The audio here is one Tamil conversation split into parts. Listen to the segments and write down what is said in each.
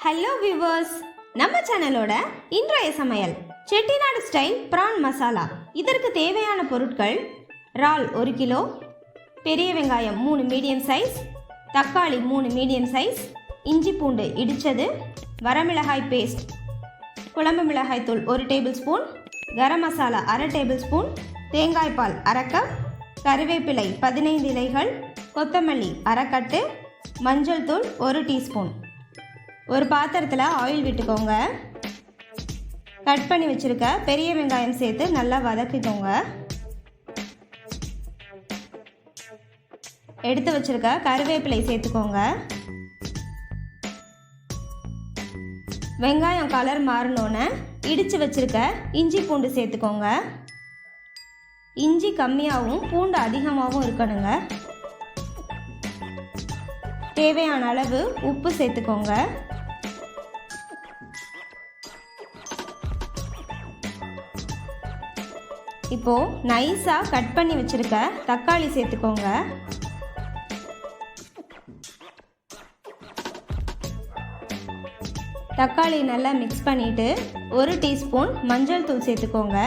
ஹலோ வியூவர்ஸ், நம்ம சேனலோட இன்றைய சமையல் செட்டிநாடு ஸ்டைல் ப்ரான் மசாலா. இதற்கு தேவையான பொருட்கள்: இறால் 1 கிலோ, பெரிய வெங்காயம் 3 மீடியம் சைஸ், தக்காளி 3 மீடியம் சைஸ், இஞ்சி பூண்டு இடித்தது, வரமிளகாய் பேஸ்ட், குழம்பு மிளகாய் தூள் 1 table spoon, garam masala 1/2 table spoon, தேங்காய் பால் 1/2 கப், கறிவேப்பிலை 15 இலைகள், கொத்தமல்லி 1/2 கட்டு, மஞ்சள் தூள் 1 டீஸ்பூன். ஒரு பாத்திரத்தில் ஆயில் விட்டுக்கோங்க. கட் பண்ணி வச்சுருக்க பெரிய வெங்காயம் சேர்த்து நல்லா வதக்கிக்கோங்க. எடுத்து வச்சுருக்க கறிவேப்பிலை சேர்த்துக்கோங்க. வெங்காயம் கலர் மாறினோன்னே இடித்து வச்சுருக்க இஞ்சி பூண்டு சேர்த்துக்கோங்க. இஞ்சி கம்மியாகவும் பூண்டு அதிகமாகவும் இருக்கணுங்க. தேவையான அளவு உப்பு சேர்த்துக்கோங்க. இப்போது நைஸாக கட் பண்ணி வச்சுருக்க தக்காளி சேர்த்துக்கோங்க. தக்காளி நல்லா மிக்ஸ் பண்ணிவிட்டு 1 டீஸ்பூன் மஞ்சள் தூள் சேர்த்துக்கோங்க.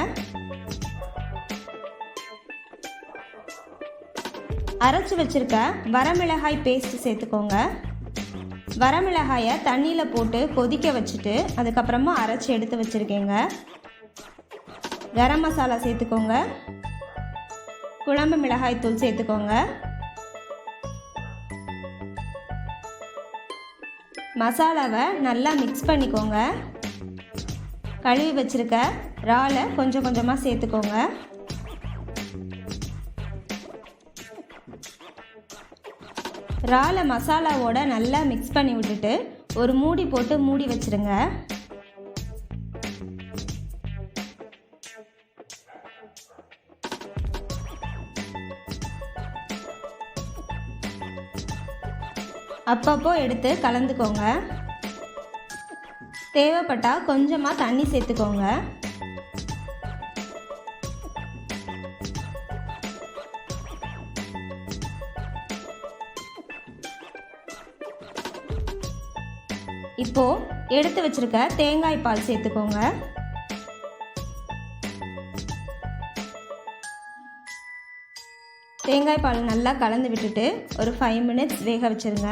அரைச்சி வச்சுருக்க வரமிளகாய் பேஸ்ட் சேர்த்துக்கோங்க. வரமிளகாயை தண்ணியில் போட்டு கொதிக்க வச்சுட்டு அதுக்கப்புறமா அரைச்சி எடுத்து வச்சுருக்கேங்க. கரம் மசாலா சேர்த்துக்கோங்க. குழம்பு மிளகாய் தூள் சேர்த்துக்கோங்க. மசாலாவை நல்லா மிக்ஸ் பண்ணிக்கோங்க. கழுவி வச்சுருக்க இறாலை கொஞ்சம் கொஞ்சமாக சேர்த்துக்கோங்க. இறாலை மசாலாவோட நல்லா மிக்ஸ் பண்ணி விட்டுட்டு ஒரு மூடி போட்டு மூடி வச்சுருங்க. அப்பப்போ எடுத்து கலந்துக்கோங்க. தேவைப்பட்டால் கொஞ்சமாக தண்ணி சேர்த்துக்கோங்க. இப்போது எடுத்து வச்சிருக்க தேங்காய் பால் சேர்த்துக்கோங்க. தேங்காய் பால் நல்லா கலந்து விட்டுட்டு ஒரு 5 மினிட்ஸ் வேக வச்சுருங்க.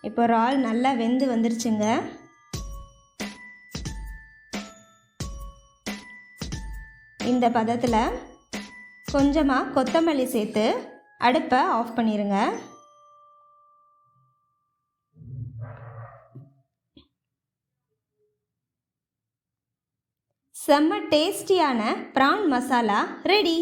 இப்போ இறால் நல்லா வெந்து வந்துருச்சுங்க. இந்த பதத்தில் கொஞ்சமாக கொத்தமல்லி சேர்த்து அடுப்பை ஆஃப் பண்ணிடுங்க. செம்ம டேஸ்டியான ப்ரான் மசாலா ரெடி.